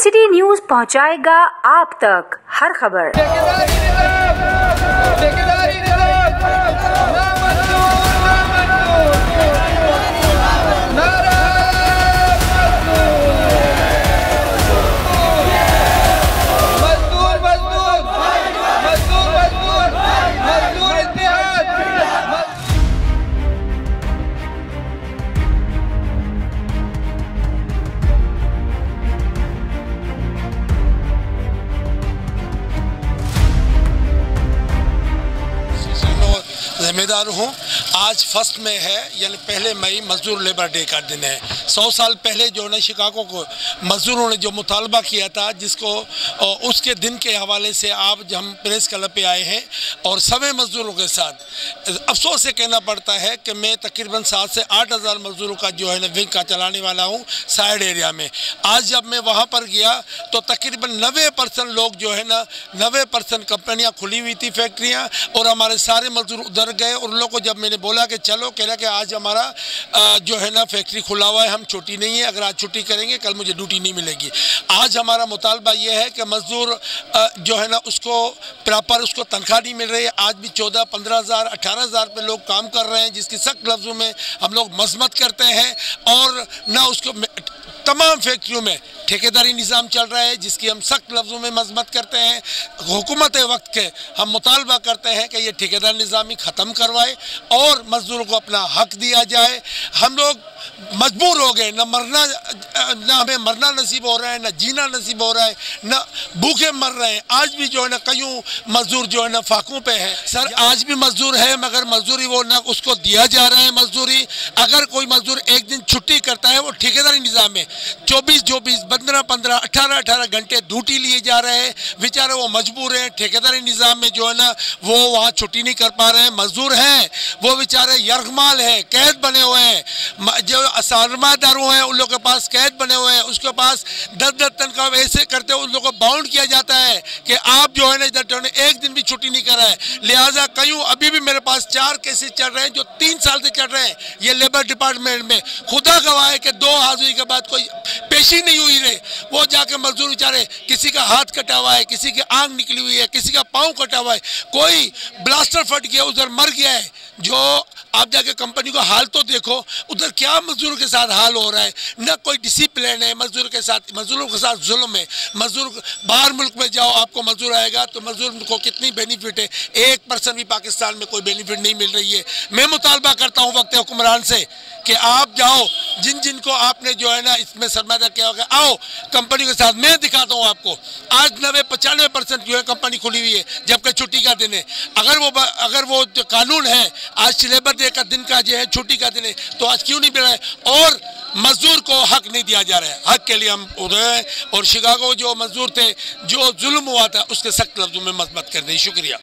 City news पहुंचाएगा आप तक हर खबर। जिम्मेदार हूँ। आज 1 मई है, यानी पहले मई मजदूर लेबर डे का दिन है। 100 साल पहले जो है शिकागो को मजदूरों ने जो मुतालबा किया था, जिसको उसके दिन के हवाले से आज हम प्रेस क्लब पे आए हैं और सभी मजदूरों के साथ अफसोस से कहना पड़ता है कि मैं तकरीबन 7 से 8 हज़ार मजदूरों का जो है ना विंग का चलाने वाला हूँ साइड एरिया में। आज जब मैं वहाँ पर गया तो तकरीबन 90% लोग जो है ना 90% कंपनियाँ खुली हुई थी, फैक्ट्रियाँ, और हमारे सारे मजदूर उधर गए। और उन लोगों को जब मैंने बोला कि चलो, कह रहा कि आज हमारा जो है ना फैक्ट्री खुला हुआ है, हम छुट्टी नहीं है, अगर आज छुट्टी करेंगे कल मुझे ड्यूटी नहीं मिलेगी। आज हमारा मुतालबा ये है कि मजदूर जो है ना उसको प्रॉपर उसको तनख्वाह नहीं मिल रही है। आज भी 14, 15 हज़ार, 18 हज़ार पे लोग काम कर रहे हैं, जिसकी सख्त लफ्ज़ों में हम लोग मजम्मत करते हैं। और ना उसको तमाम फैक्ट्रियों में ठेकेदारी निज़ाम चल रहा है, जिसकी हम सख्त लफ्ज़ों में मजम्मत करते हैं। हुकूमत वक्त के हम मुतालबा करते हैं कि ये ठेकेदार निज़ाम ही ख़त्म करवाए और मज़दूरों को अपना हक दिया जाए। हम लोग मजबूर हो गए, ना हमें मरना नसीब हो रहा है, ना जीना नसीब हो रहा है, ना भूखे मर रहे हैं। आज भी जो है ना कईयों मजदूर जो है ना फाकों पे है। सर, आज भी मजदूर है, मगर मजदूरी वो ना उसको दिया जा रहा है मजदूरी। अगर कोई मजदूर एक दिन छुट्टी करता है, वो ठेकेदारी निज़ाम में 24-24, 15-15, 18-18 घंटे ड्यूटी लिए जा रहे हैं। बेचारे वो मजबूर हैं, ठेकेदारी निज़ाम में जो है ना वो वहाँ छुट्टी नहीं कर पा रहे हैं। मजदूर हैं वो बेचारे यरगमाल हैं, कैद बने हुए हैं। जो सरमादारों हैं उन लोगों के पास कैद बने हुए हैं, उसके पास 10-10 तनख्वाह ऐसे करते हुए उन लोगों को बाउंड किया जाता है कि आप जो है ना इधर एक दिन भी छुट्टी नहीं कर रहे हैं। लिहाजा कईयों अभी भी मेरे पास 4 केसेस चल रहे हैं जो 3 साल से चल रहे हैं ये लेबर डिपार्टमेंट में। खुदा गवाह है कि 2 हाजिरी के बाद कोई पेशी नहीं हुई रहे। वो जाके मजदूर बेचारे, किसी का हाथ कटा हुआ है, किसी की आंख निकली हुई है, किसी का पाँव कटा हुआ है, कोई ब्लास्टर फट गया उधर मर गया है। जो आप जाके कंपनी को हाल तो देखो, उधर क्या मजदूरों के साथ हाल हो रहा है। न कोई डिसिप्लिन है मजदूर के साथ, मजदूरों के साथ जुल्म है। मजदूर बाहर मुल्क में जाओ, आपको मजदूर आएगा तो मजदूर को कितनी बेनिफिट है, 1% भी पाकिस्तान में कोई बेनिफिट नहीं मिल रही है। मैं मुतालबा करता हूँ वक्त हुक्मरान से कि आप जाओ, जिन को आपने जो है ना इसमें सरमाया किया होगा, आओ कंपनी के साथ, मैं दिखाता हूँ आपको। आज 90-95% जो है कंपनी खुली हुई है, जबकि छुट्टी का दिन है। अगर वो जो कानून है, आज लेबर डे का दिन का जो है छुट्टी का दिन है, तो आज क्यों नहीं मिल रहा है और मजदूर को हक नहीं दिया जा रहा है। हक के लिए हम उधर हैं और शिकागो जो मजदूर थे, जो जुल्म हुआ था, उसके सख्त लफ्जों में मजम्मत कर दी। शुक्रिया।